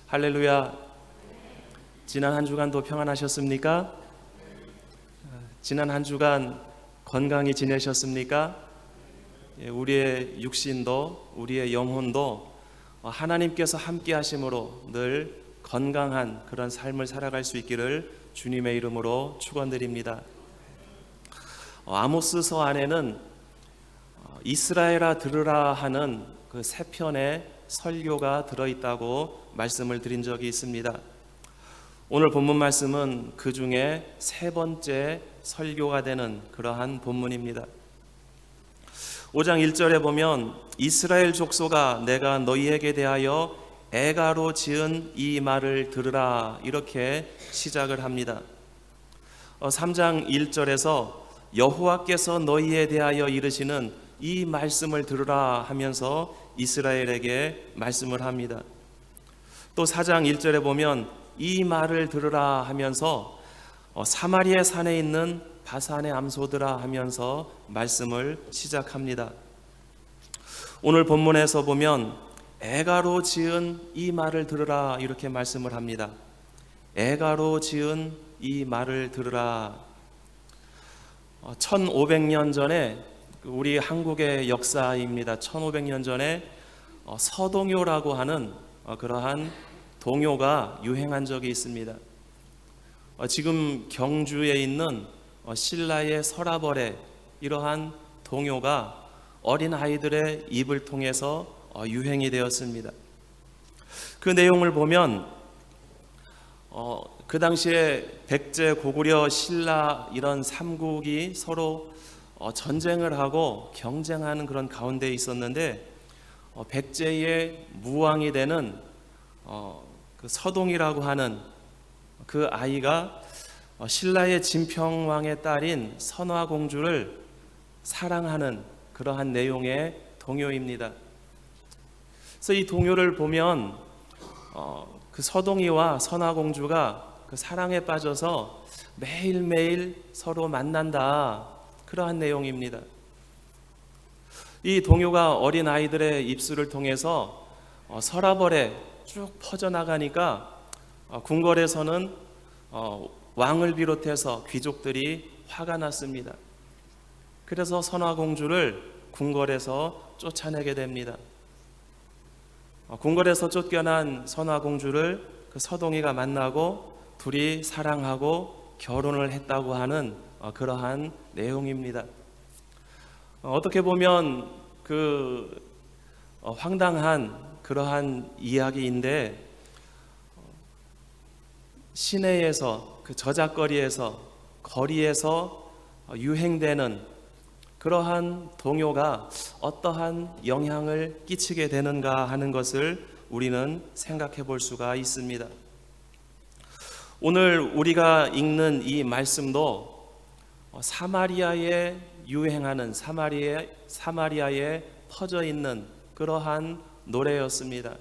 할렐루야. 지난 한 주간도 평안하셨습니까? 지난 한 주간 건강히 지내셨습니까? 우리의 육신도 우리의 영혼도 하나님께서 함께 하심으로 늘 건강한 그런 삶을 살아갈 수 있기를 주님의 이름으로 축원드립니다. 아모스서 안에는 이스라엘아 들으라 하는 그 세 편의 설교가 들어있다고 말씀을 드린 적이 있습니다. 오늘 본문 말씀은 그 중에 세 번째 설교가 되는 그러한 본문입니다. 5장 1절에 보면 이스라엘 족속아 내가 너희에게 대하여 애가로 지은 이 말을 들으라 이렇게 시작을 합니다. 3장 1절에서 여호와께서 너희에 대하여 이르시는 이 말씀을 들으라 하면서 이스라엘에게 말씀을 합니다. 또 4장 1절에 보면 이 말을 들으라 하면서 사마리아 산에 있는 바산의 암소들아 하면서 말씀을 시작합니다. 오늘 본문에서 보면 애가로 지은 이 말을 들으라 이렇게 말씀을 합니다. 애가로 지은 이 말을 들으라. 1500년 전에 우리 한국의 역사입니다. 1500년 전에 서동요라고 하는 그러한 동요가 유행한 적이 있습니다. 지금 경주에 있는 신라의 서라벌에 이러한 동요가 어린 아이들의 입을 통해서 유행이 되었습니다. 그 내용을 보면 그 당시에 백제, 고구려, 신라 이런 삼국이 서로 전쟁을 하고 경쟁하는 그런 가운데 있었는데 백제의 무왕이 되는 그 서동이라고 하는 그 아이가 신라의 진평왕의 딸인 선화공주를 사랑하는 그러한 내용의 동요입니다. 그래서 이 동요를 보면 그 서동이와 선화공주가 그 사랑에 빠져서 매일매일 서로 만난다 그러한 내용입니다. 이 동요가 어린 아이들의 입술을 통해서 서라벌에 쭉 퍼져나가니까 궁궐에서는 왕을 비롯해서 귀족들이 화가 났습니다. 그래서 선화공주를 궁궐에서 쫓아내게 됩니다. 궁궐에서 쫓겨난 선화공주를 그 서동이가 만나고 둘이 사랑하고 결혼을 했다고 하는 그러한 내용입니다. 어떻게 보면 그 황당한 그러한 이야기인데 시내에서 그 저작거리에서 거리에서 유행되는 그러한 동요가 어떠한 영향을 끼치게 되는가 하는 것을 우리는 생각해 볼 수가 있습니다. 오늘 우리가 읽는 이 말씀도 사마리아에 유행하는 사마리아에 퍼져 있는 그러한 노래였습니다.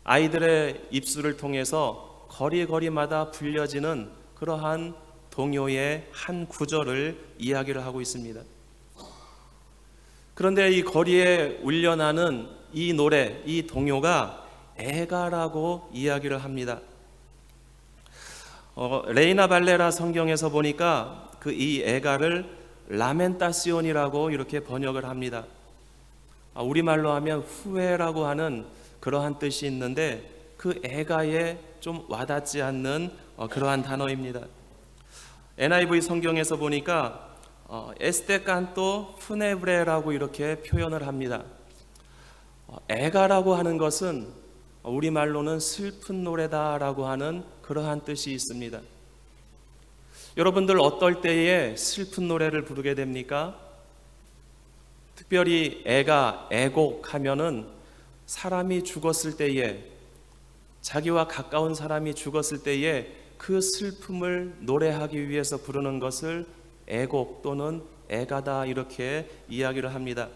아이들의 입술을 통해서 거리마다 불려지는 그러한 동요의 한 구절을 이야기를 하고 있습니다. 그런데 이 거리에 울려나는 이 노래, 이 동요가 애가라고 이야기를 합니다. 레이나 발레라 성경에서 보니까 그 이 애가를 라멘타시온이라고 이렇게 번역을 합니다. 우리말로 하면 후회라고 하는 그러한 뜻이 있는데 그 애가에 좀 와닿지 않는 그러한 단어입니다. NIV 성경에서 보니까 에스테 칸토 푸네브레라고 이렇게 표현을 합니다. 애가라고 하는 것은 우리말로는 슬픈 노래다라고 하는 그러한 뜻이 있습니다. 여러분들 어떨 때에 슬픈 노래를 부르게 됩니까? 특별히 애가, 애곡 하면은 사람이 죽었을 때에, 자기와 가까운 사람이 죽었을 때에 그 슬픔을 노래하기 위해서 부르는 것을 애곡 또는 애가다 이렇게 이야기를 합니다.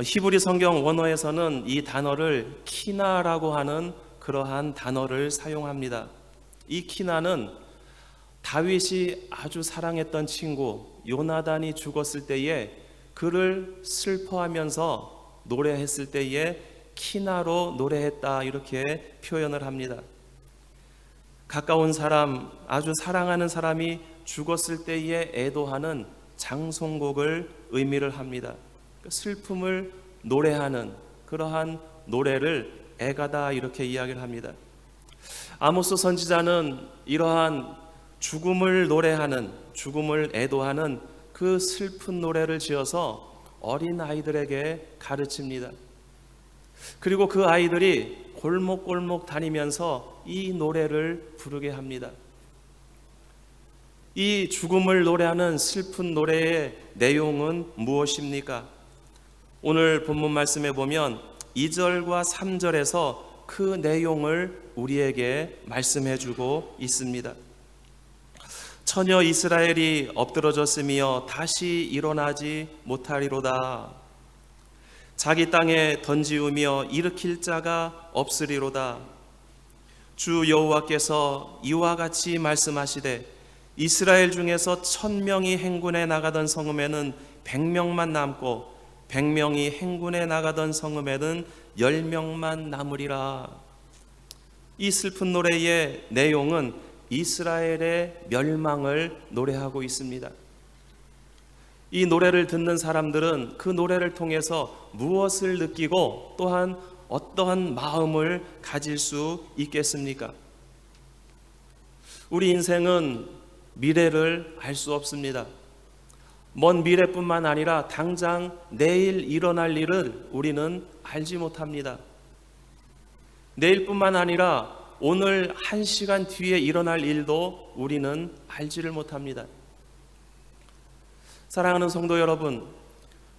히브리 성경 원어에서는 이 단어를 키나라고 하는 그러한 단어를 사용합니다. 이 키나는 다윗이 아주 사랑했던 친구 요나단이 죽었을 때에 그를 슬퍼하면서 노래했을 때에 키나로 노래했다 이렇게 표현을 합니다. 가까운 사람, 아주 사랑하는 사람이 죽었을 때에 애도하는 장송곡을 의미를 합니다. 슬픔을 노래하는 그러한 노래를 애가다 이렇게 이야기를 합니다. 아모스 선지자는 이러한 죽음을 노래하는, 죽음을 애도하는 그 슬픈 노래를 지어서 어린 아이들에게 가르칩니다. 그리고 그 아이들이 골목골목 다니면서 이 노래를 부르게 합니다. 이 죽음을 노래하는 슬픈 노래의 내용은 무엇입니까? 오늘 본문 말씀에 보면 2절과 3절에서 그 내용을 우리에게 말씀해 주고 있습니다. 처녀 이스라엘이 엎드러졌으며 다시 일어나지 못하리로다. 자기 땅에 던지우며 일으킬 자가 없으리로다. 주 여호와께서 이와 같이 말씀하시되 이스라엘 중에서 1000명이 행군에 나가던 성읍에는 100명만 남고 100명이 행군에 나가던 성읍에는 10명만 남으리라. 이 슬픈 노래의 내용은 이스라엘의 멸망을 노래하고 있습니다. 이 노래를 듣는 사람들은 그 노래를 통해서 무엇을 느끼고 또한 어떠한 마음을 가질 수 있겠습니까? 우리 인생은 미래를 알 수 없습니다. 먼 미래뿐만 아니라 당장 내일 일어날 일을 우리는 알지 못합니다. 내일뿐만 아니라 오늘 1시간 뒤에 일어날 일도 우리는 알지를 못합니다. 사랑하는 성도 여러분,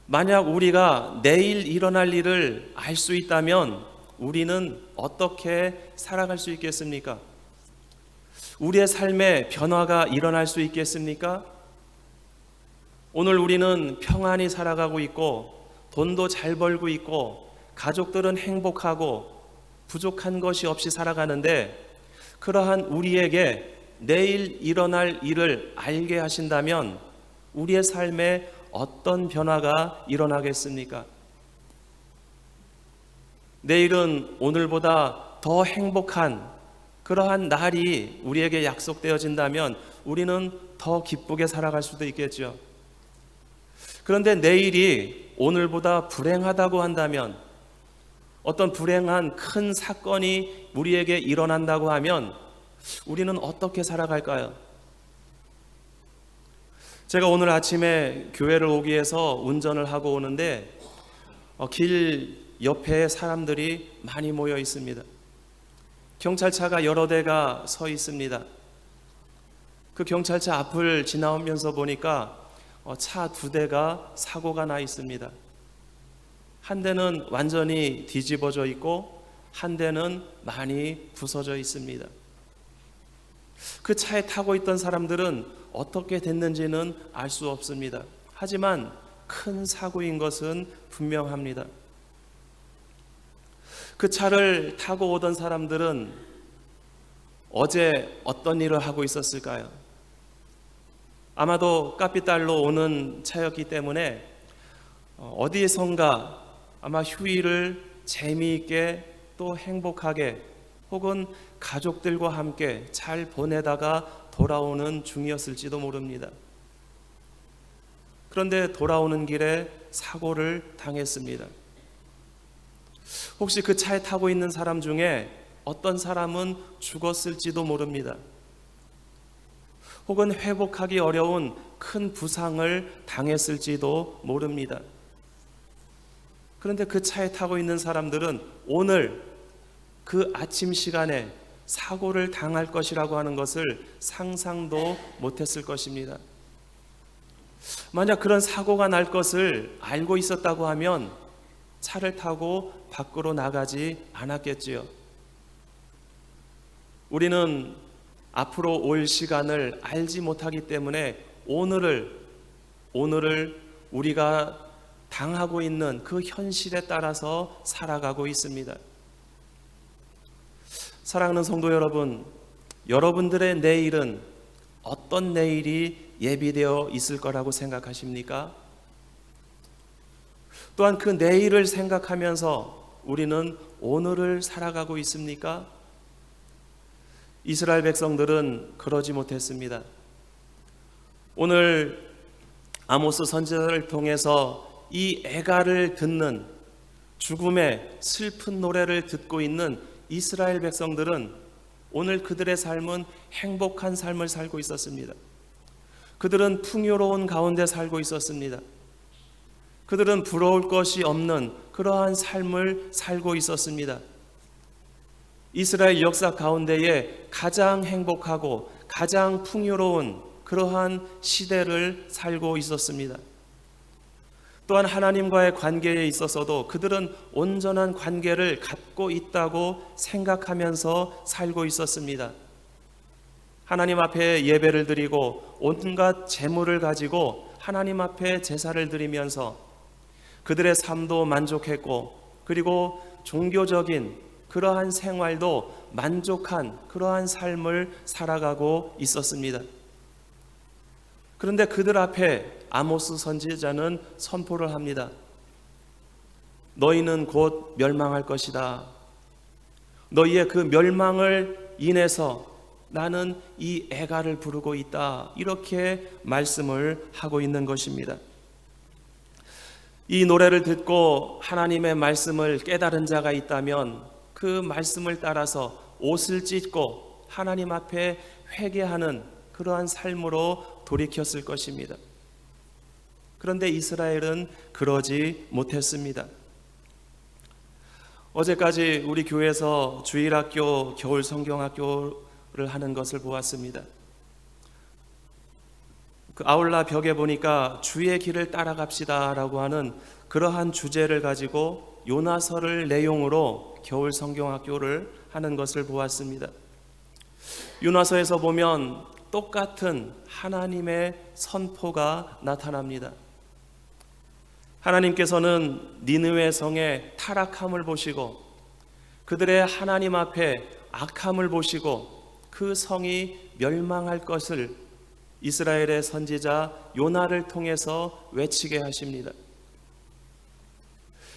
만약 우리가 내일 일어날 일을 알 수 있다면 우리는 어떻게 살아갈 수 있겠습니까? 우리의 삶에 변화가 일어날 수 있겠습니까? 오늘 우리는 평안히 살아가고 있고 돈도 잘 벌고 있고 가족들은 행복하고 부족한 것이 없이 살아가는데 그러한 우리에게 내일 일어날 일을 알게 하신다면 우리의 삶에 어떤 변화가 일어나겠습니까? 내일은 오늘보다 더 행복한 그러한 날이 우리에게 약속되어진다면 우리는 더 기쁘게 살아갈 수도 있겠죠. 그런데 내일이 오늘보다 불행하다고 한다면, 어떤 불행한 큰 사건이 우리에게 일어난다고 하면 우리는 어떻게 살아갈까요? 제가 오늘 아침에 교회를 오기 위해서 운전을 하고 오는데 길 옆에 사람들이 많이 모여 있습니다. 경찰차가 여러 대가 서 있습니다. 그 경찰차 앞을 지나오면서 보니까 차 2대가 사고가 나 있습니다. 한 대는 완전히 뒤집어져 있고 한 대는 많이 부서져 있습니다. 그 차에 타고 있던 사람들은 어떻게 됐는지는 알 수 없습니다. 하지만 큰 사고인 것은 분명합니다. 그 차를 타고 오던 사람들은 어제 어떤 일을 하고 있었을까요? 아마도 까피딸로 오는 차였기 때문에 어디선가 아마 휴일을 재미있게 또 행복하게 혹은 가족들과 함께 잘 보내다가 돌아오는 중이었을지도 모릅니다. 그런데 돌아오는 길에 사고를 당했습니다. 혹시 그 차에 타고 있는 사람 중에 어떤 사람은 죽었을지도 모릅니다. 혹은 회복하기 어려운 큰 부상을 당했을지도 모릅니다. 그런데 그 차에 타고 있는 사람들은 오늘 그 아침 시간에 사고를 당할 것이라고 하는 것을 상상도 못했을 것입니다. 만약 그런 사고가 날 것을 알고 있었다고 하면 차를 타고 밖으로 나가지 않았겠지요. 우리는 앞으로 올 시간을 알지 못하기 때문에 오늘을 우리가 당하고 있는 그 현실에 따라서 살아가고 있습니다. 사랑하는 성도 여러분, 여러분들의 내일은 어떤 내일이 예비되어 있을 거라고 생각하십니까? 또한 그 내일을 생각하면서 우리는 오늘을 살아가고 있습니까? 이스라엘 백성들은 그러지 못했습니다. 오늘 아모스 선지자를 통해서 이 애가를 듣는, 죽음의 슬픈 노래를 듣고 있는 이스라엘 백성들은 오늘 그들의 삶은 행복한 삶을 살고 있었습니다. 그들은 풍요로운 가운데 살고 있었습니다. 그들은 부러울 것이 없는 그러한 삶을 살고 있었습니다. 이스라엘 역사 가운데에 가장 행복하고 가장 풍요로운 그러한 시대를 살고 있었습니다. 또한 하나님과의 관계에 있어서도 그들은 온전한 관계를 갖고 있다고 생각하면서 살고 있었습니다. 하나님 앞에 예배를 드리고 온갖 재물을 가지고 하나님 앞에 제사를 드리면서 그들의 삶도 만족했고, 그리고 종교적인 그러한 생활도 만족한 그러한 삶을 살아가고 있었습니다. 그런데 그들 앞에 아모스 선지자는 선포를 합니다. 너희는 곧 멸망할 것이다. 너희의 그 멸망을 인해서 나는 이 애가를 부르고 있다. 이렇게 말씀을 하고 있는 것입니다. 이 노래를 듣고 하나님의 말씀을 깨달은 자가 있다면 그 말씀을 따라서 옷을 찢고 하나님 앞에 회개하는 그러한 삶으로 돌이켰을 것입니다. 그런데 이스라엘은 그러지 못했습니다. 어제까지 우리 교회에서 주일학교, 겨울 성경학교를 하는 것을 보았습니다. 그 아울라 벽에 보니까 주의 길을 따라갑시다 라고 하는 그러한 주제를 가지고 요나서를 내용으로 겨울 성경학교를 하는 것을 보았습니다. 요나서에서 보면 똑같은 하나님의 선포가 나타납니다. 하나님께서는 니느웨 성의 타락함을 보시고 그들의 하나님 앞에 악함을 보시고 그 성이 멸망할 것을 이스라엘의 선지자 요나를 통해서 외치게 하십니다.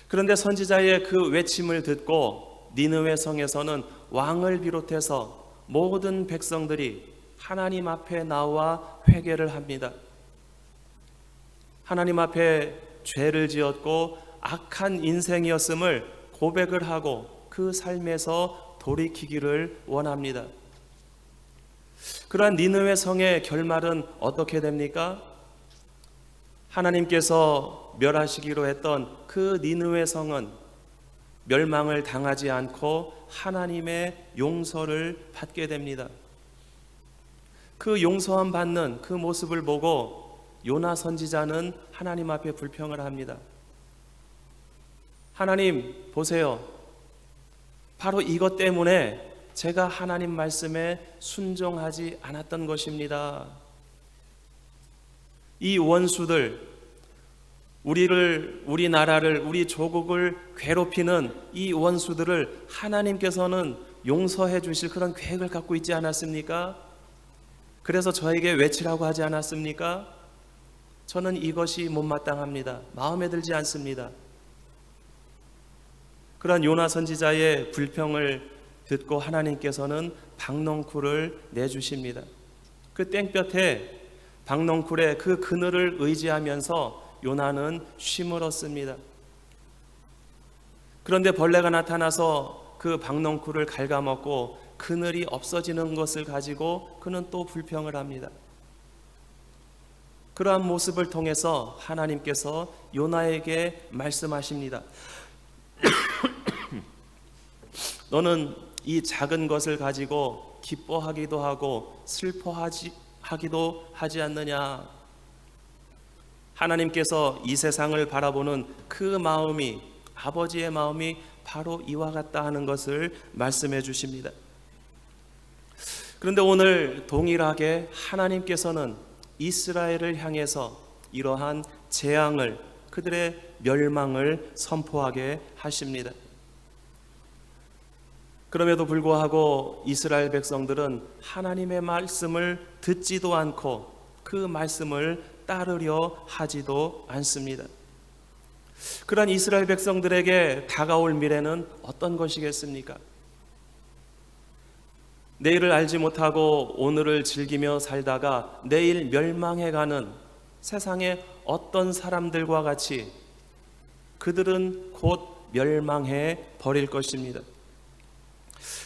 그런데 선지자의 그 외침을 듣고 니느웨 성에서는 왕을 비롯해서 모든 백성들이 하나님 앞에 나와 회개를 합니다. 하나님 앞에 죄를 지었고 악한 인생이었음을 고백을 하고 그 삶에서 돌이키기를 원합니다. 그러한 니느웨 성의 결말은 어떻게 됩니까? 하나님께서 멸하시기로 했던 그 니느웨 성은 멸망을 당하지 않고 하나님의 용서를 받게 됩니다. 그 용서함 받는 그 모습을 보고 요나 선지자는 하나님 앞에 불평을 합니다. 하나님 보세요. 바로 이것 때문에 제가 하나님 말씀에 순종하지 않았던 것입니다. 이 원수들, 우리 나라를, 우리 조국을 괴롭히는 이 원수들을 하나님께서는 용서해 주실 그런 계획을 갖고 있지 않았습니까? 그래서 저에게 외치라고 하지 않았습니까? 저는 이것이 못마땅합니다. 마음에 들지 않습니다. 그러한 요나 선지자의 불평을 듣고 하나님께서는 박넝쿨을 내주십니다. 그 땡볕에 박넝쿨의 그 그늘을 의지하면서 요나는 쉼을 얻습니다. 그런데 벌레가 나타나서 그 박넝쿨을 갉아먹고 그늘이 없어지는 것을 가지고 그는 또 불평을 합니다. 그러한 모습을 통해서 하나님께서 요나에게 말씀하십니다. 너는 이 작은 것을 가지고 기뻐하기도 하고 슬퍼하기도 하지 않느냐? 하나님께서 이 세상을 바라보는 그 마음이, 아버지의 마음이 바로 이와 같다 하는 것을 말씀해 주십니다. 그런데 오늘 동일하게 하나님께서는 이스라엘을 향해서 이러한 재앙을, 그들의 멸망을 선포하게 하십니다. 그럼에도 불구하고 이스라엘 백성들은 하나님의 말씀을 듣지도 않고 그 말씀을 따르려 하지도 않습니다. 그러한 이스라엘 백성들에게 다가올 미래는 어떤 것이겠습니까? 내일을 알지 못하고 오늘을 즐기며 살다가 내일 멸망해가는 세상의 어떤 사람들과 같이 그들은 곧 멸망해 버릴 것입니다.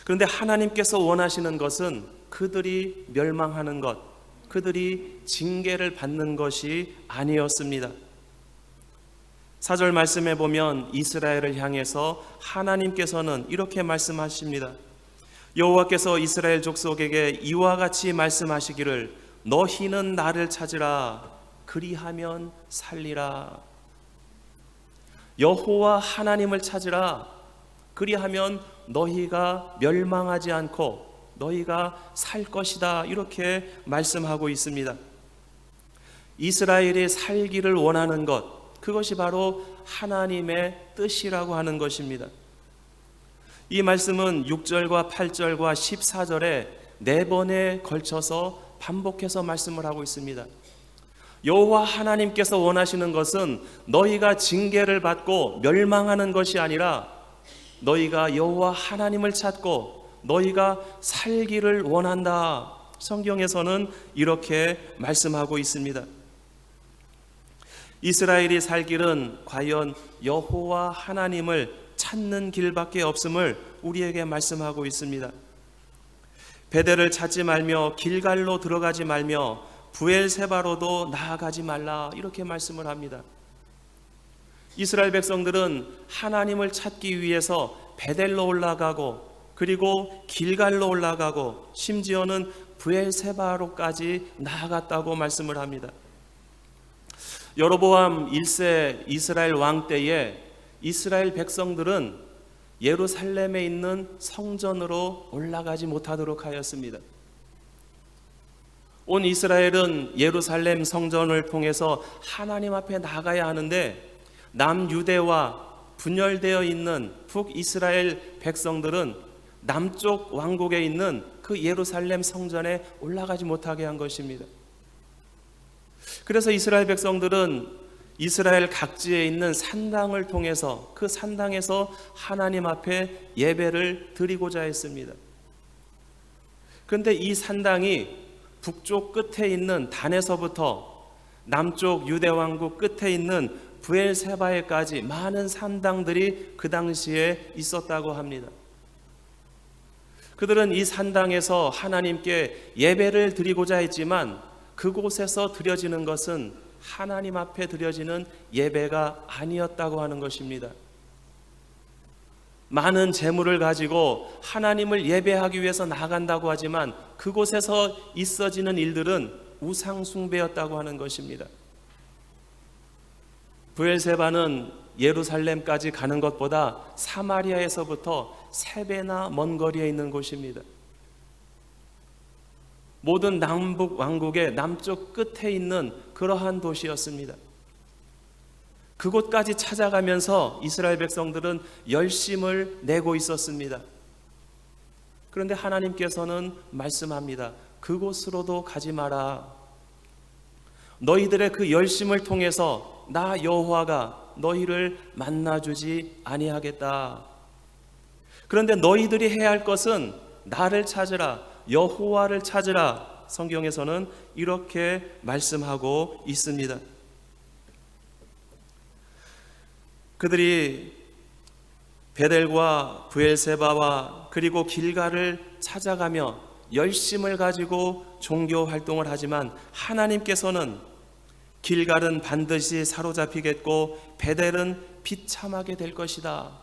그런데 하나님께서 원하시는 것은 그들이 멸망하는 것, 그들이 징계를 받는 것이 아니었습니다. 4절 말씀에 보면 이스라엘을 향해서 하나님께서는 이렇게 말씀하십니다. 여호와께서 이스라엘 족속에게 이와 같이 말씀하시기를 너희는 나를 찾으라 그리하면 살리라. 여호와 하나님을 찾으라 그리하면 너희가 멸망하지 않고 너희가 살 것이다, 이렇게 말씀하고 있습니다. 이스라엘이 살기를 원하는 것, 그것이 바로 하나님의 뜻이라고 하는 것입니다. 이 말씀은 6절과 8절과 14절에 4번에 걸쳐서 반복해서 말씀을 하고 있습니다. 여호와 하나님께서 원하시는 것은 너희가 징계를 받고 멸망하는 것이 아니라 너희가 여호와 하나님을 찾고 너희가 살기를 원한다. 성경에서는 이렇게 말씀하고 있습니다. 이스라엘이 살 길은 과연 여호와 하나님을 찾는 길밖에 없음을 우리에게 말씀하고 있습니다. 베델을 찾지 말며 길갈로 들어가지 말며 부엘세바로도 나아가지 말라, 이렇게 말씀을 합니다. 이스라엘 백성들은 하나님을 찾기 위해서 베델로 올라가고 그리고 길갈로 올라가고 심지어는 부엘세바로까지 나아갔다고 말씀을 합니다. 여로보암 1세 이스라엘 왕 때에 이스라엘 백성들은 예루살렘에 있는 성전으로 올라가지 못하도록 하였습니다. 온 이스라엘은 예루살렘 성전을 통해서 하나님 앞에 나가야 하는데 남유대와 분열되어 있는 북이스라엘 백성들은 남쪽 왕국에 있는 그 예루살렘 성전에 올라가지 못하게 한 것입니다. 그래서 이스라엘 백성들은 이스라엘 각지에 있는 산당을 통해서 그 산당에서 하나님 앞에 예배를 드리고자 했습니다. 그런데 이 산당이 북쪽 끝에 있는 단에서부터 남쪽 유대왕국 끝에 있는 부엘세바에까지 많은 산당들이 그 당시에 있었다고 합니다. 그들은 이 산당에서 하나님께 예배를 드리고자 했지만 그곳에서 드려지는 것은 하나님 앞에 드려지는 예배가 아니었다고 하는 것입니다. 많은 재물을 가지고 하나님을 예배하기 위해서 나간다고 하지만 그곳에서 있어지는 일들은 우상 숭배였다고 하는 것입니다. 부엘세바는 예루살렘까지 가는 것보다 사마리아에서부터 3배나 먼 거리에 있는 곳입니다. 모든 남북 왕국의 남쪽 끝에 있는 그러한 도시였습니다. 그곳까지 찾아가면서 이스라엘 백성들은 열심을 내고 있었습니다. 그런데 하나님께서는 말씀합니다. 그곳으로도 가지 마라. 너희들의 그 열심을 통해서 나 여호와가 너희를 만나주지 아니하겠다. 그런데 너희들이 해야 할 것은 나를 찾으라, 여호와를 찾으라. 성경에서는 이렇게 말씀하고 있습니다. 그들이 베델과 부엘세바와 그리고 길갈을 찾아가며 열심을 가지고 종교 활동을 하지만 하나님께서는 길갈은 반드시 사로잡히겠고 베델은 비참하게 될 것이다.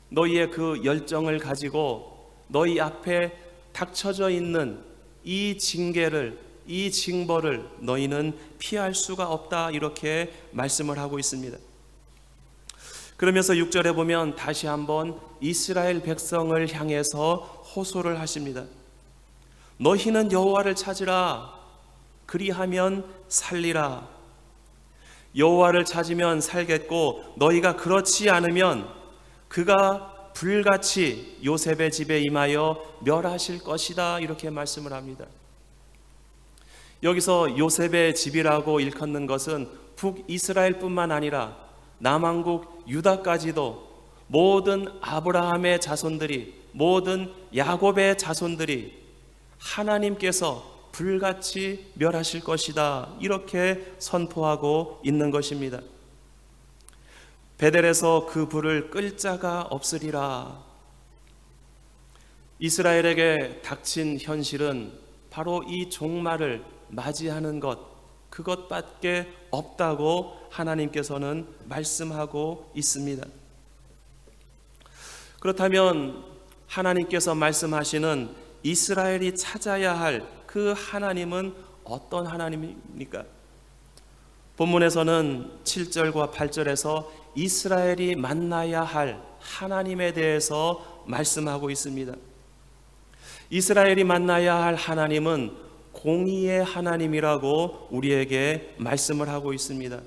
너희의 그 열정을 가지고 너희 앞에 닥쳐져 있는 이 징계를, 이 징벌을 너희는 피할 수가 없다. 이렇게 말씀을 하고 있습니다. 그러면서 6절에 보면 다시 한번 이스라엘 백성을 향해서 호소를 하십니다. 너희는 여호와를 찾으라. 그리하면 살리라. 여호와를 찾으면 살겠고 너희가 그렇지 않으면 그가 불같이 요셉의 집에 임하여 멸하실 것이다. 이렇게 말씀을 합니다. 여기서 요셉의 집이라고 일컫는 것은 북이스라엘뿐만 아니라 남왕국 유다까지도 모든 아브라함의 자손들이, 모든 야곱의 자손들이 하나님께서 불같이 멸하실 것이다, 이렇게 선포하고 있는 것입니다. 베델에서 그 불을 끌 자가 없으리라. 이스라엘에게 닥친 현실은 바로 이 종말을 맞이하는 것, 그것밖에 없다고 하나님께서는 말씀하고 있습니다. 그렇다면 하나님께서 말씀하시는 이스라엘이 찾아야 할 그 하나님은 어떤 하나님입니까? 본문에서는 7절과 8절에서 이스라엘이 만나야 할 하나님에 대해서 말씀하고 있습니다. 이스라엘이 만나야 할 하나님은 공의의 하나님이라고 우리에게 말씀을 하고 있습니다.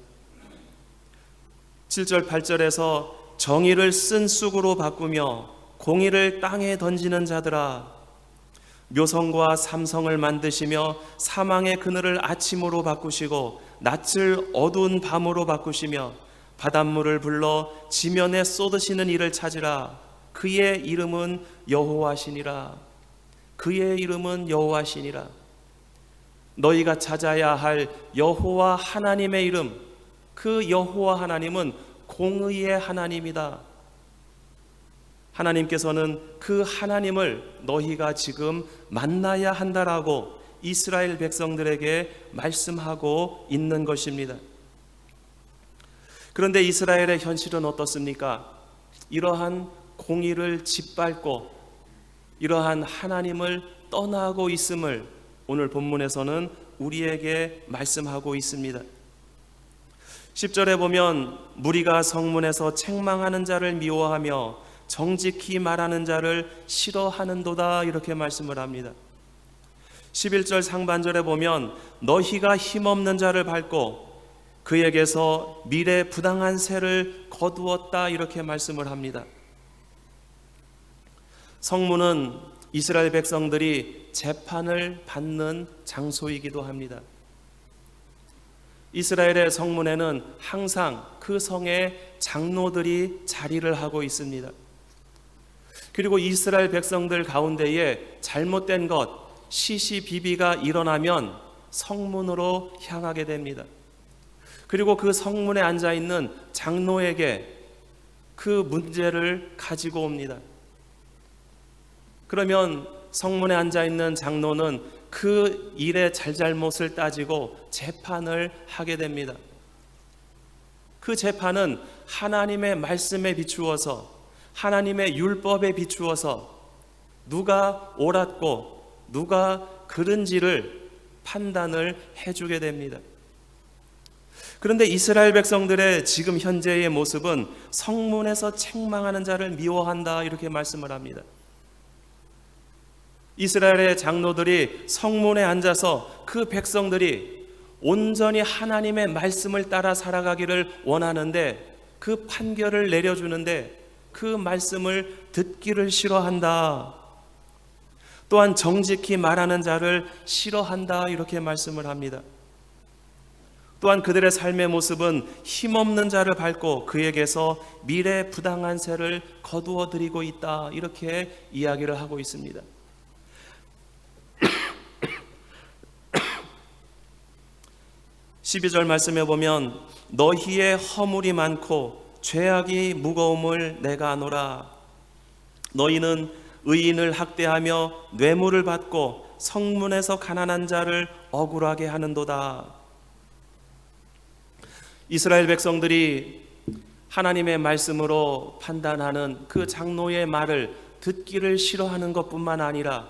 7절 8절에서 정의를 쓴 쑥으로 바꾸며 공의를 땅에 던지는 자들아, 묘성과 삼성을 만드시며 사망의 그늘을 아침으로 바꾸시고 낯을 어두운 밤으로 바꾸시며 바닷물을 불러 지면에 쏟으시는 이를 찾으라. 그의 이름은 여호와시니라. 그의 이름은 여호와시니라. 너희가 찾아야 할 여호와 하나님의 이름, 그 여호와 하나님은 공의의 하나님이다. 하나님께서는 그 하나님을 너희가 지금 만나야 한다라고 이스라엘 백성들에게 말씀하고 있는 것입니다. 그런데 이스라엘의 현실은 어떻습니까? 이러한 공의를 짓밟고 이러한 하나님을 떠나고 있음을 오늘 본문에서는 우리에게 말씀하고 있습니다. 10절에 보면 무리가 성문에서 책망하는 자를 미워하며 정직히 말하는 자를 싫어하는도다, 이렇게 말씀을 합니다. 11절 상반절에 보면 너희가 힘없는 자를 밟고 그에게서 미래 부당한 세를 거두었다, 이렇게 말씀을 합니다. 성문은 이스라엘 백성들이 재판을 받는 장소이기도 합니다. 이스라엘의 성문에는 항상 그 성의 장로들이 자리를 하고 있습니다. 그리고 이스라엘 백성들 가운데에 잘못된 것, 시시비비가 일어나면 성문으로 향하게 됩니다. 그리고 그 성문에 앉아있는 장로에게 그 문제를 가지고 옵니다. 그러면 성문에 앉아있는 장로는 그 일의 잘잘못을 따지고 재판을 하게 됩니다. 그 재판은 하나님의 말씀에 비추어서, 하나님의 율법에 비추어서 누가 옳았고 누가 그른지를 판단을 해주게 됩니다. 그런데 이스라엘 백성들의 지금 현재의 모습은 성문에서 책망하는 자를 미워한다, 이렇게 말씀을 합니다. 이스라엘의 장로들이 성문에 앉아서 그 백성들이 온전히 하나님의 말씀을 따라 살아가기를 원하는데 그 판결을 내려주는데 그 말씀을 듣기를 싫어한다. 또한 정직히 말하는 자를 싫어한다, 이렇게 말씀을 합니다. 또한 그들의 삶의 모습은 힘없는 자를 밟고 그에게서 미래 부당한 세를 거두어 드리고 있다, 이렇게 이야기를 하고 있습니다. 12절 말씀에 보면 너희의 허물이 많고 죄악이 무거움을 내가 아노라. 너희는 의인을 학대하며 뇌물을 받고 성문에서 가난한 자를 억울하게 하는도다. 이스라엘 백성들이 하나님의 말씀으로 판단하는 그 장로의 말을 듣기를 싫어하는 것뿐만 아니라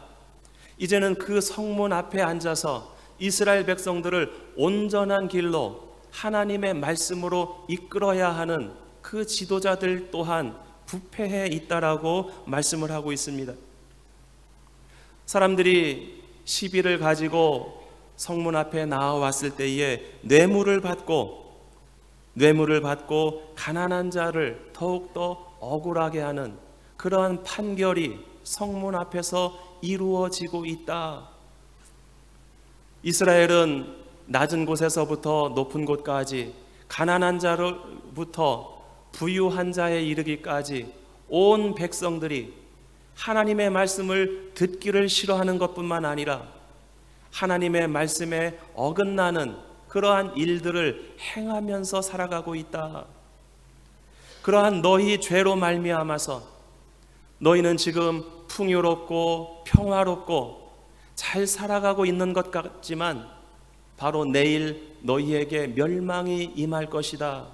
이제는 그 성문 앞에 앉아서 이스라엘 백성들을 온전한 길로 하나님의 말씀으로 이끌어야 하는 그 지도자들 또한 부패해 있다라고 말씀을 하고 있습니다. 사람들이 시비를 가지고 성문 앞에 나와왔을 때에 뇌물을 받고 가난한 자를 더욱더 억울하게 하는 그러한 판결이 성문 앞에서 이루어지고 있다. 이스라엘은 낮은 곳에서부터 높은 곳까지 가난한 자로부터 부유한 자에 이르기까지 온 백성들이 하나님의 말씀을 듣기를 싫어하는 것뿐만 아니라 하나님의 말씀에 어긋나는 그러한 일들을 행하면서 살아가고 있다. 그러한 너희 죄로 말미암아서 너희는 지금 풍요롭고 평화롭고 잘 살아가고 있는 것 같지만 바로 내일 너희에게 멸망이 임할 것이다.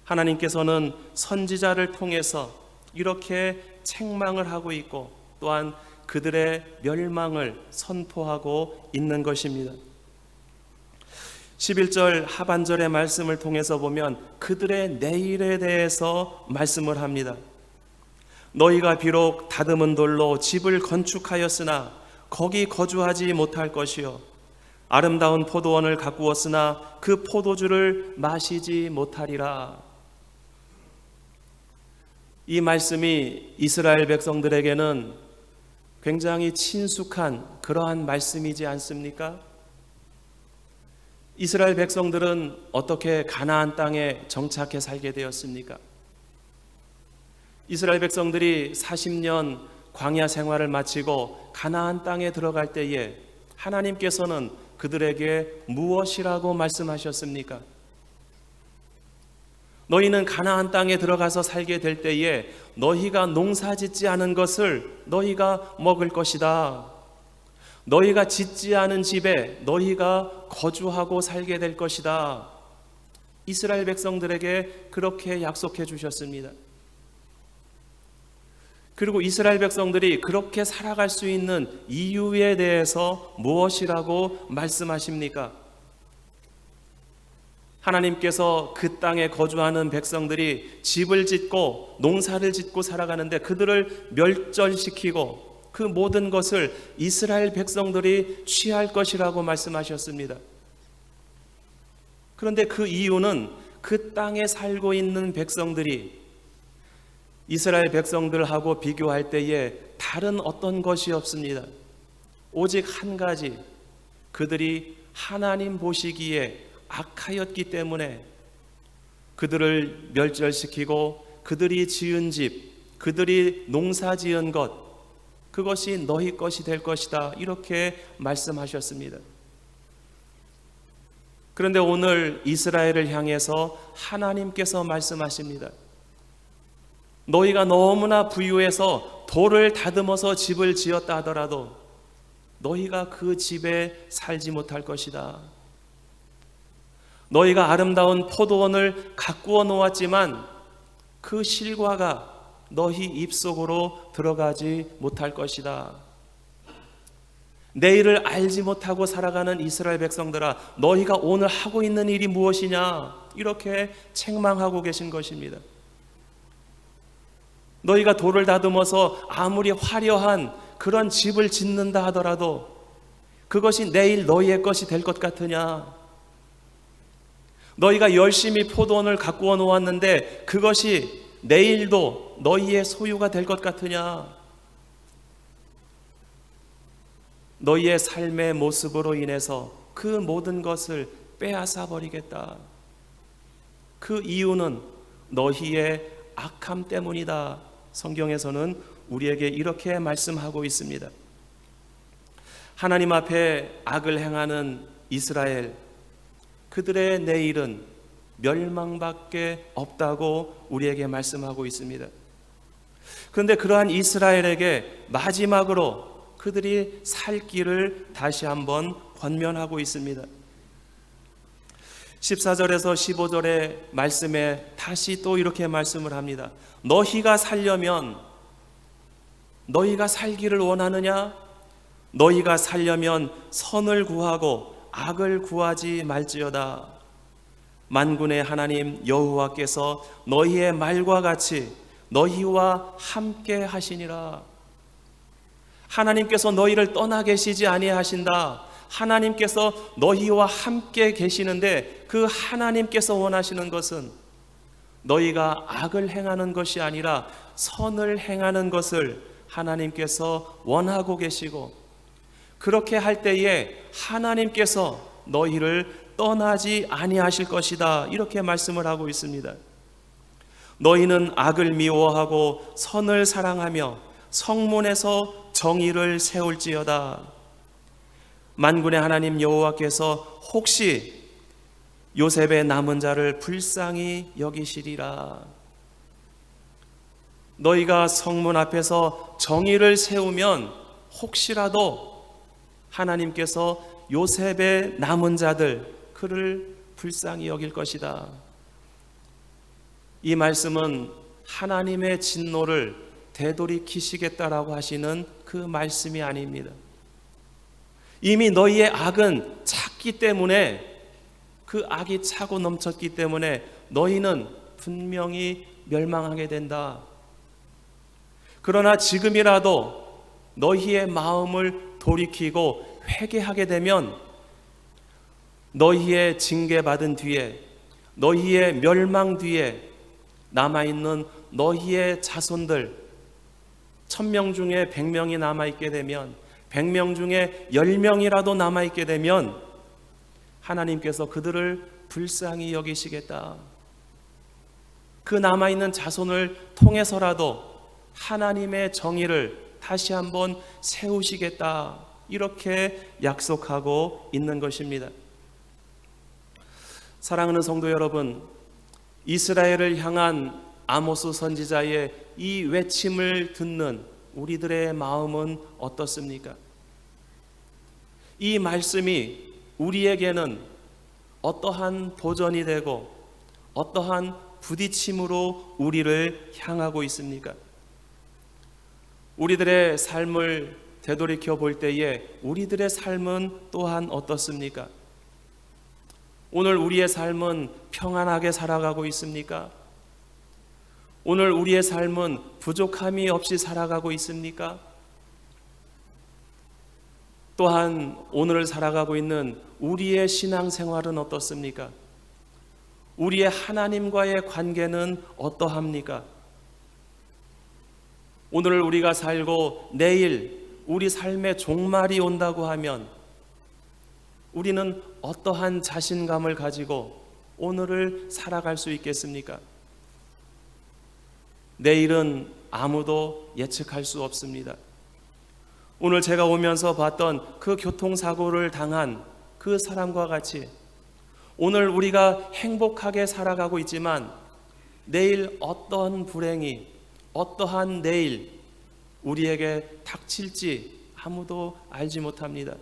하나님께서는 선지자를 통해서 이렇게 책망을 하고 있고 또한 그들의 멸망을 선포하고 있는 것입니다. 11절 하반절의 말씀을 통해서 보면 그들의 내일에 대해서 말씀을 합니다. 너희가 비록 다듬은 돌로 집을 건축하였으나 거기 거주하지 못할 것이요 아름다운 포도원을 가꾸었으나 그 포도주를 마시지 못하리라. 이 말씀이 이스라엘 백성들에게는 굉장히 친숙한 그러한 말씀이지 않습니까? 이스라엘 백성들은 어떻게 가나안 땅에 정착해 살게 되었습니까? 이스라엘 백성들이 40년 광야 생활을 마치고 가나안 땅에 들어갈 때에 하나님께서는 그들에게 무엇이라고 말씀하셨습니까? 너희는 가나안 땅에 들어가서 살게 될 때에 너희가 농사짓지 않은 것을 너희가 먹을 것이다. 너희가 짓지 않은 집에 너희가 거주하고 살게 될 것이다. 이스라엘 백성들에게 그렇게 약속해 주셨습니다. 그리고 이스라엘 백성들이 그렇게 살아갈 수 있는 이유에 대해서 무엇이라고 말씀하십니까? 하나님께서 그 땅에 거주하는 백성들이 집을 짓고 농사를 짓고 살아가는데 그들을 멸절시키고 그 모든 것을 이스라엘 백성들이 취할 것이라고 말씀하셨습니다. 그런데 그 이유는 그 땅에 살고 있는 백성들이 이스라엘 백성들하고 비교할 때에 다른 어떤 것이 없습니다. 오직 한 가지, 그들이 하나님 보시기에 악하였기 때문에 그들을 멸절시키고 그들이 지은 집, 그들이 농사 지은 것, 그것이 너희 것이 될 것이다. 이렇게 말씀하셨습니다. 그런데 오늘 이스라엘을 향해서 하나님께서 말씀하십니다. 너희가 너무나 부유해서 돌을 다듬어서 집을 지었다 하더라도 너희가 그 집에 살지 못할 것이다. 너희가 아름다운 포도원을 가꾸어 놓았지만 그 실과가 너희 입속으로 들어가지 못할 것이다. 내일을 알지 못하고 살아가는 이스라엘 백성들아, 너희가 오늘 하고 있는 일이 무엇이냐? 이렇게 책망하고 계신 것입니다. 너희가 돌을 다듬어서 아무리 화려한 그런 집을 짓는다 하더라도 그것이 내일 너희의 것이 될 것 같으냐? 너희가 열심히 포도원을 가꾸어 놓았는데 그것이 내일도 너희의 소유가 될 것 같으냐? 너희의 삶의 모습으로 인해서 그 모든 것을 빼앗아 버리겠다. 그 이유는 너희의 악함 때문이다. 성경에서는 우리에게 이렇게 말씀하고 있습니다. 하나님 앞에 악을 행하는 이스라엘, 그들의 내일은 멸망밖에 없다고 우리에게 말씀하고 있습니다. 그런데 그러한 이스라엘에게 마지막으로 그들이 살 길을 다시 한번 권면하고 있습니다. 14절에서 15절의 말씀에 다시 또 이렇게 말씀을 합니다. 너희가 살려면, 너희가 살기를 원하느냐? 너희가 살려면 선을 구하고 악을 구하지 말지어다. 만군의 하나님 여호와께서 너희의 말과 같이 너희와 함께 하시니라. 하나님께서 너희를 떠나 계시지 아니하신다. 하나님께서 너희와 함께 계시는데 그 하나님께서 원하시는 것은 너희가 악을 행하는 것이 아니라 선을 행하는 것을 하나님께서 원하고 계시고, 그렇게 할 때에 하나님께서 너희를 떠나지 아니하실 것이다. 이렇게 말씀을 하고 있습니다. 너희는 악을 미워하고 선을 사랑하며 성문에서 정의를 세울지어다. 만군의 하나님 여호와께서 혹시 요셉의 남은 자를 불쌍히 여기시리라. 너희가 성문 앞에서 정의를 세우면 혹시라도 하나님께서 요셉의 남은 자들 그를 불쌍히 여길 것이다. 이 말씀은 하나님의 진노를 되돌이키시겠다라고 하시는 그 말씀이 아닙니다. 이미 너희의 악은 찼기 때문에, 그 악이 차고 넘쳤기 때문에 너희는 분명히 멸망하게 된다. 그러나 지금이라도 너희의 마음을 돌이키고 회개하게 되면 너희의 징계받은 뒤에, 너희의 멸망 뒤에 남아있는 너희의 자손들 1000명 중에 100명이 남아있게 되면, 100명 중에 10명이라도 남아있게 되면 하나님께서 그들을 불쌍히 여기시겠다. 그 남아있는 자손을 통해서라도 하나님의 정의를 다시 한번 세우시겠다. 이렇게 약속하고 있는 것입니다. 사랑하는 성도 여러분, 이스라엘을 향한 아모스 선지자의 이 외침을 듣는 우리들의 마음은 어떻습니까? 이 말씀이 우리에게는 어떠한 도전이 되고 어떠한 부딪힘으로 우리를 향하고 있습니까? 우리들의 삶을 되돌이켜 볼 때에 우리들의 삶은 또한 어떻습니까? 오늘 우리의 삶은 평안하게 살아가고 있습니까? 오늘 우리의 삶은 부족함이 없이 살아가고 있습니까? 또한 오늘을 살아가고 있는 우리의 신앙생활은 어떻습니까? 우리의 하나님과의 관계는 어떠합니까? 오늘 우리가 살고 내일 우리 삶의 종말이 온다고 하면 우리는 어떠한 자신감을 가지고 오늘을 살아갈 수 있겠습니까? 내일은 아무도 예측할 수 없습니다. 오늘 제가 오면서 봤던 그 교통사고를 당한 그 사람과 같이 오늘 우리가 행복하게 살아가고 있지만 내일 어떤 불행이, 어떠한 내일 우리에게 닥칠지 아무도 알지 못합니다.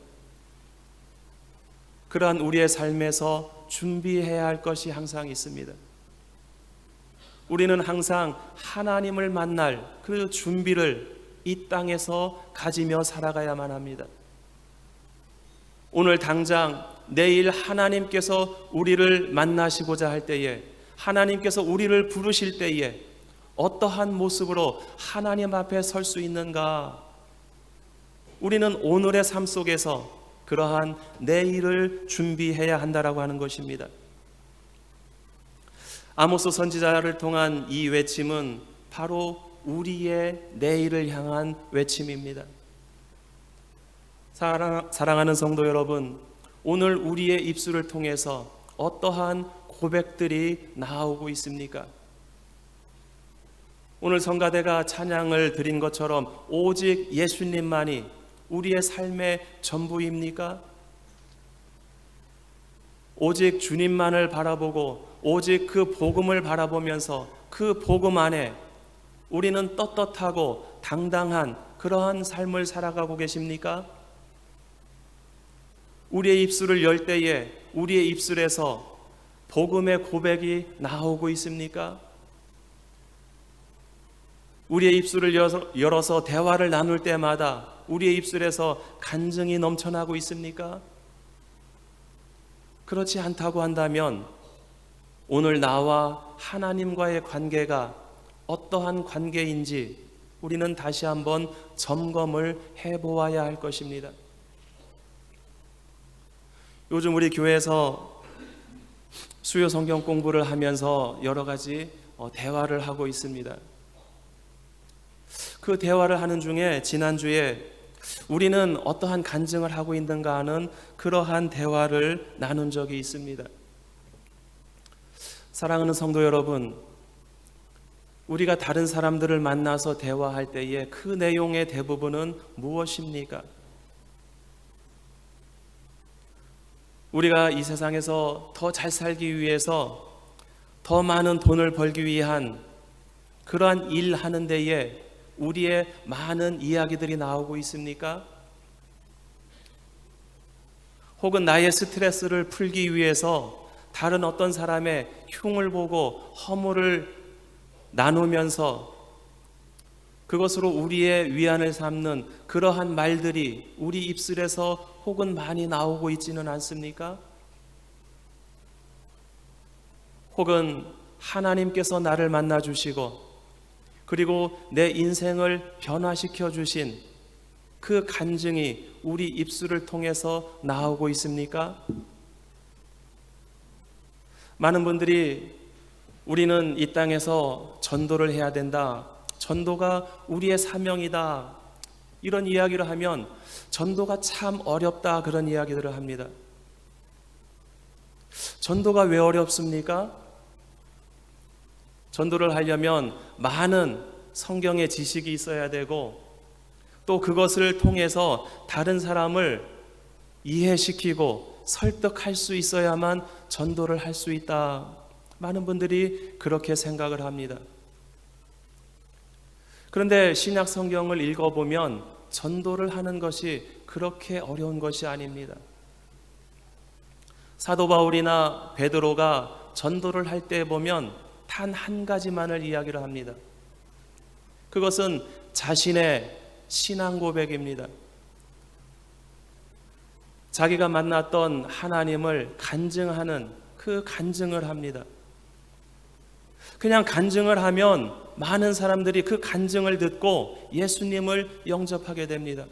그러한 우리의 삶에서 준비해야 할 것이 항상 있습니다. 우리는 항상 하나님을 만날 그 준비를 이 땅에서 가지며 살아가야만 합니다. 오늘 당장 내일 하나님께서 우리를 만나시고자 할 때에, 하나님께서 우리를 부르실 때에 어떠한 모습으로 하나님 앞에 설 수 있는가? 우리는 오늘의 삶 속에서 그러한 내일을 준비해야 한다라고 하는 것입니다. 아모스 선지자를 통한 이 외침은 바로 우리의 내일을 향한 외침입니다. 사랑하는 성도 여러분, 오늘 우리의 입술을 통해서 어떠한 고백들이 나오고 있습니까? 오늘 성가대가 찬양을 드린 것처럼 오직 예수님만이 우리의 삶의 전부입니까? 오직 주님만을 바라보고 오직 그 복음을 바라보면서 그 복음 안에 우리는 떳떳하고 당당한 그러한 삶을 살아가고 계십니까? 우리의 입술을 열 때에 우리의 입술에서 복음의 고백이 나오고 있습니까? 우리의 입술을 열어서 대화를 나눌 때마다 우리의 입술에서 간증이 넘쳐나고 있습니까? 그렇지 않다고 한다면 오늘 나와 하나님과의 관계가 어떠한 관계인지 우리는 다시 한번 점검을 해보아야 할 것입니다. 요즘 우리 교회에서 수요 성경 공부를 하면서 여러 가지 대화를 하고 있습니다. 그 대화를 하는 중에 지난주에 우리는 어떠한 간증을 하고 있는가 하는 그러한 대화를 나눈 적이 있습니다. 사랑하는 성도 여러분, 우리가 다른 사람들을 만나서 대화할 때에 그 내용의 대부분은 무엇입니까? 우리가 이 세상에서 더 잘 살기 위해서 더 많은 돈을 벌기 위한 그러한 일 하는 데에 우리의 많은 이야기들이 나오고 있습니까? 혹은 나의 스트레스를 풀기 위해서 다른 어떤 사람의 흉을 보고 허물을 나누면서 그것으로 우리의 위안을 삼는 그러한 말들이 우리 입술에서 혹은 많이 나오고 있지는 않습니까? 혹은 하나님께서 나를 만나 주시고 그리고 내 인생을 변화시켜 주신 그 간증이 우리 입술을 통해서 나오고 있습니까? 많은 분들이 우리는 이 땅에서 전도를 해야 된다, 전도가 우리의 사명이다, 이런 이야기를 하면 전도가 참 어렵다, 그런 이야기들을 합니다. 전도가 왜 어렵습니까? 전도를 하려면 많은 성경의 지식이 있어야 되고 또 그것을 통해서 다른 사람을 이해시키고 설득할 수 있어야만 전도를 할 수 있다. 많은 분들이 그렇게 생각을 합니다. 그런데 신약 성경을 읽어보면 전도를 하는 것이 그렇게 어려운 것이 아닙니다. 사도 바울이나 베드로가 전도를 할 때 보면 단 한 가지만을 이야기를 합니다. 그것은 자신의 신앙 고백입니다. 자기가 만났던 하나님을 간증하는 그 간증을 합니다. 그냥 간증을 하면 많은 사람들이 그 간증을 듣고 예수님을 영접하게 됩니다.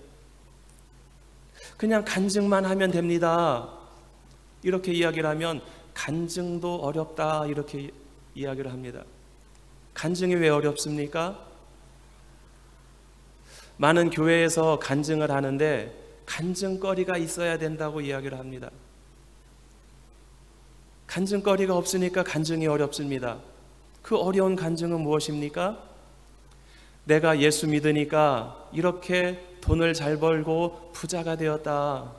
그냥 간증만 하면 됩니다. 이렇게 이야기를 하면 간증도 어렵다, 이렇게 이야기를 합니다. 간증이 왜 어렵습니까? 많은 교회에서 간증을 하는데 간증거리가 있어야 된다고 이야기를 합니다. 간증거리가 없으니까 간증이 어렵습니다. 그 어려운 간증은 무엇입니까? 내가 예수 믿으니까 이렇게 돈을 잘 벌고 부자가 되었다.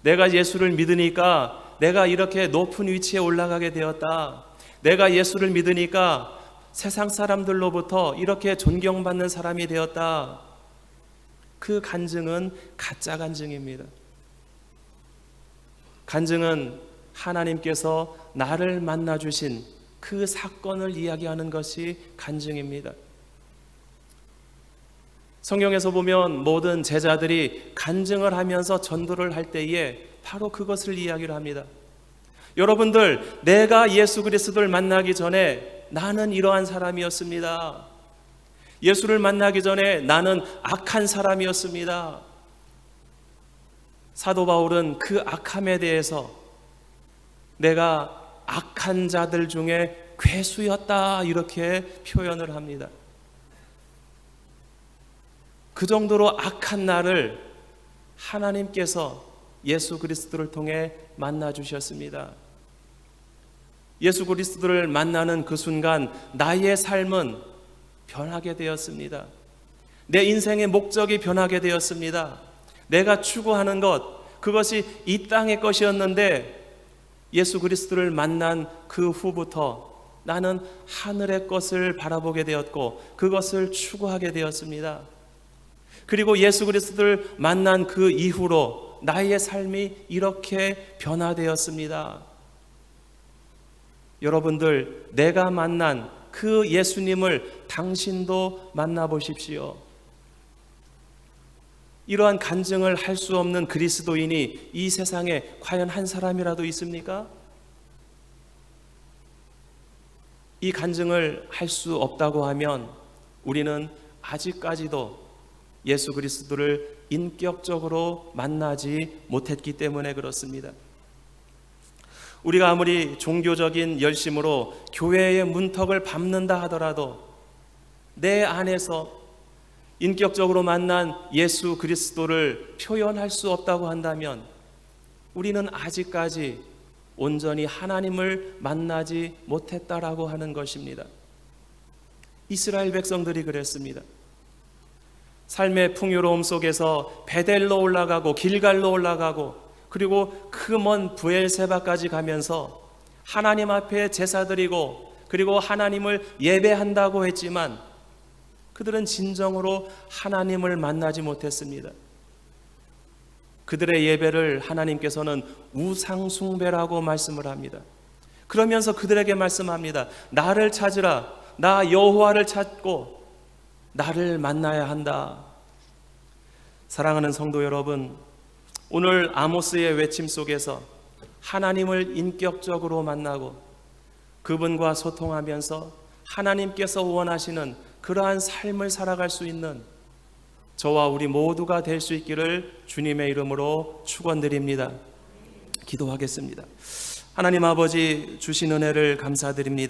내가 예수를 믿으니까 내가 이렇게 높은 위치에 올라가게 되었다. 내가 예수를 믿으니까 세상 사람들로부터 이렇게 존경받는 사람이 되었다. 그 간증은 가짜 간증입니다. 간증은 하나님께서 나를 만나 주신 그 사건을 이야기하는 것이 간증입니다. 성경에서 보면 모든 제자들이 간증을 하면서 전도를 할 때에 바로 그것을 이야기를 합니다. 여러분들, 내가 예수 그리스도를 만나기 전에 나는 이러한 사람이었습니다. 예수를 만나기 전에 나는 악한 사람이었습니다. 사도 바울은 그 악함에 대해서 내가 악한 자들 중에 괴수였다, 이렇게 표현을 합니다. 그 정도로 악한 나를 하나님께서 예수 그리스도를 통해 만나 주셨습니다. 예수 그리스도를 만나는 그 순간 나의 삶은 변하게 되었습니다. 내 인생의 목적이 변하게 되었습니다. 내가 추구하는 것, 그것이 이 땅의 것이었는데 예수 그리스도를 만난 그 후부터 나는 하늘의 것을 바라보게 되었고 그것을 추구하게 되었습니다. 그리고 예수 그리스도를 만난 그 이후로 나의 삶이 이렇게 변화되었습니다. 여러분들, 내가 만난 그 예수님을 당신도 만나보십시오. 이러한 간증을 할 수 없는 그리스도인이 이 세상에 과연 한 사람이라도 있습니까? 이 간증을 할 수 없다고 하면 우리는 아직까지도 예수 그리스도를 인격적으로 만나지 못했기 때문에 그렇습니다. 우리가 아무리 종교적인 열심으로 교회의 문턱을 밟는다 하더라도 내 안에서 인격적으로 만난 예수 그리스도를 표현할 수 없다고 한다면 우리는 아직까지 온전히 하나님을 만나지 못했다라고 하는 것입니다. 이스라엘 백성들이 그랬습니다. 삶의 풍요로움 속에서 베델로 올라가고 길갈로 올라가고 그리고 그 먼 브엘세바까지 가면서 하나님 앞에 제사 드리고 그리고 하나님을 예배한다고 했지만 그들은 진정으로 하나님을 만나지 못했습니다. 그들의 예배를 하나님께서는 우상숭배라고 말씀을 합니다. 그러면서 그들에게 말씀합니다. 나를 찾으라. 나 여호와를 찾고 나를 만나야 한다. 사랑하는 성도 여러분, 오늘 아모스의 외침 속에서 하나님을 인격적으로 만나고 그분과 소통하면서 하나님께서 원하시는 그러한 삶을 살아갈 수 있는 저와 우리 모두가 될 수 있기를 주님의 이름으로 축원드립니다. 기도하겠습니다. 하나님 아버지, 주신 은혜를 감사드립니다.